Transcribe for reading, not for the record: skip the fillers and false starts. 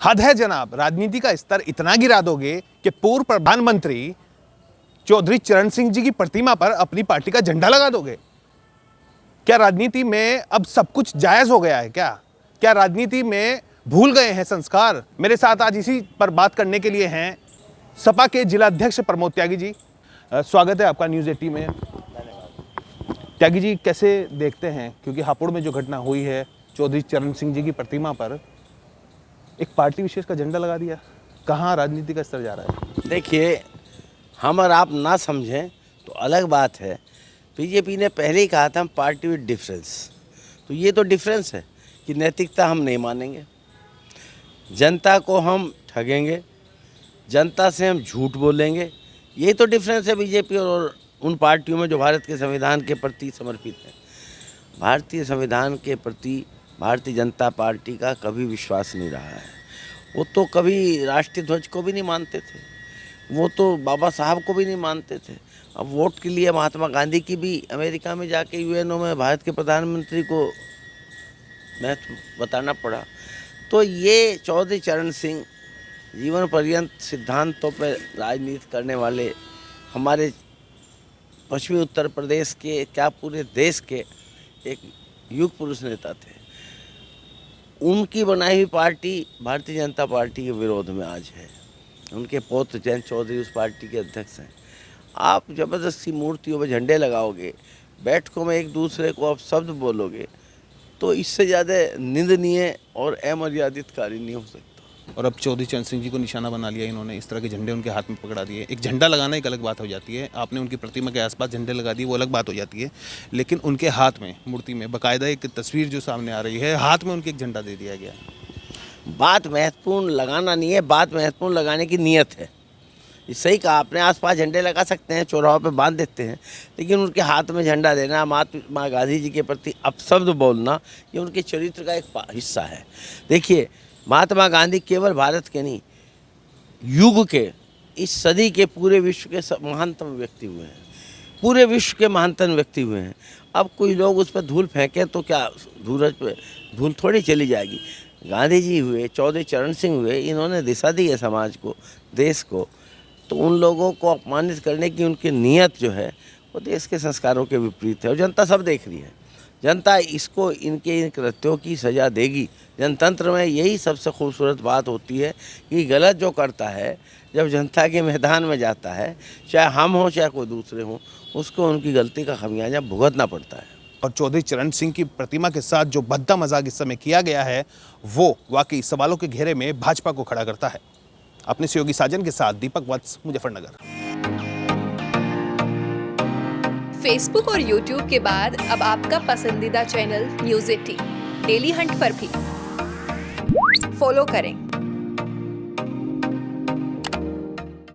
हद है जनाब, राजनीति का स्तर इतना गिरा दोगे कि पूर्व प्रधानमंत्री चौधरी चरण सिंह जी की प्रतिमा पर अपनी पार्टी का झंडा लगा दोगे। क्या राजनीति में अब सब कुछ जायज हो गया है? क्या राजनीति में भूल गए हैं संस्कार? मेरे साथ आज इसी पर बात करने के लिए हैं सपा के जिलाध्यक्ष प्रमोद त्यागी जी। स्वागत है आपका न्यूज़ 80 में। त्यागी जी, कैसे देखते हैं, क्योंकि हापुड़ में जो घटना हुई है, चौधरी चरण सिंह जी की प्रतिमा पर एक पार्टी विशेष का झंडा लगा दिया, कहाँ राजनीति का स्तर जा रहा है? देखिए, हम और आप ना समझें तो अलग बात है। बीजेपी ने पहले ही कहा था हम पार्टी विद डिफरेंस, तो ये तो डिफरेंस है कि नैतिकता हम नहीं मानेंगे, जनता को हम ठगेंगे, जनता से हम झूठ बोलेंगे। यही तो डिफरेंस है बीजेपी और उन पार्टियों में जो भारत के संविधान के प्रति समर्पित है। भारतीय संविधान के प्रति भारतीय जनता पार्टी का कभी विश्वास नहीं रहा है। वो तो कभी राष्ट्रीय ध्वज को भी नहीं मानते थे, वो तो बाबा साहब को भी नहीं मानते थे। अब वोट के लिए महात्मा गांधी की भी अमेरिका में जाके यूएनओ में भारत के प्रधानमंत्री को महत्व बताना पड़ा। तो ये चौधरी चरण सिंह जीवन पर्यंत सिद्धांतों पर राजनीति करने वाले हमारे पश्चिमी उत्तर प्रदेश के, क्या पूरे देश के एक युग पुरुष नेता थे। उनकी बनाई हुई पार्टी भारतीय जनता पार्टी के विरोध में आज है। उनके पौत्र जयंत चौधरी उस पार्टी के अध्यक्ष हैं। आप ज़बरदस्ती मूर्तियों में झंडे लगाओगे, बैठकों में एक दूसरे को आप शब्द बोलोगे, तो इससे ज़्यादा निंदनीय और अमर्यादित कार्य नहीं हो सकता। और अब चौधरी चरण सिंह जी को निशाना बना लिया इन्होंने, इस तरह के झंडे उनके हाथ में पकड़ा दिए। एक झंडा लगाना एक अलग बात हो जाती है, आपने उनकी प्रतिमा के आसपास झंडे लगा दिए, वो अलग बात हो जाती है। लेकिन उनके हाथ में, मूर्ति में बाकायदा एक तस्वीर जो सामने आ रही है, हाथ में उनके एक झंडा दे दिया गया है। बात महत्वपूर्ण लगाना नहीं है, बात महत्वपूर्ण लगाने की नीयत है। ये सही कहा आपने, आसपास झंडे लगा सकते हैं, चौराहों पे बांध देते हैं, लेकिन उनके हाथ में झंडा देना, महात्मा गांधी जी के प्रति अपशब्द बोलना, ये उनके चरित्र का एक हिस्सा है। देखिए, महात्मा गांधी केवल भारत के नहीं, युग के, इस सदी के पूरे विश्व के महानतम व्यक्ति हुए हैं, पूरे विश्व के महानतम व्यक्ति हुए हैं। अब कोई लोग उस पर धूल फेंकें तो क्या धूरज पे धूल थोड़ी चली जाएगी। गांधी जी हुए, चौधरी चरण सिंह हुए, इन्होंने दिशा दी है समाज को, देश को। तो उन लोगों को अपमानित करने की उनकी नीयत जो है वो देश के संस्कारों के विपरीत है और जनता सब देख रही है। जनता इसको, इनके इन कृत्यों की सज़ा देगी। जनतंत्र में यही सबसे खूबसूरत बात होती है कि गलत जो करता है, जब जनता के मैदान में जाता है, चाहे हम हों चाहे कोई दूसरे हों, उसको उनकी गलती का खमियाजा भुगतना पड़ता है। और चौधरी चरण सिंह की प्रतिमा के साथ जो भद्दा मजाक इस समय किया गया है, वो वाकई सवालों के घेरे में भाजपा को खड़ा करता है। अपने सहयोगी साजन के साथ दीपक वत्स, मुजफ्फरनगर। फेसबुक और यूट्यूब के बाद अब आपका पसंदीदा चैनल न्यूज़ 80 डेली हंट पर भी फॉलो करें।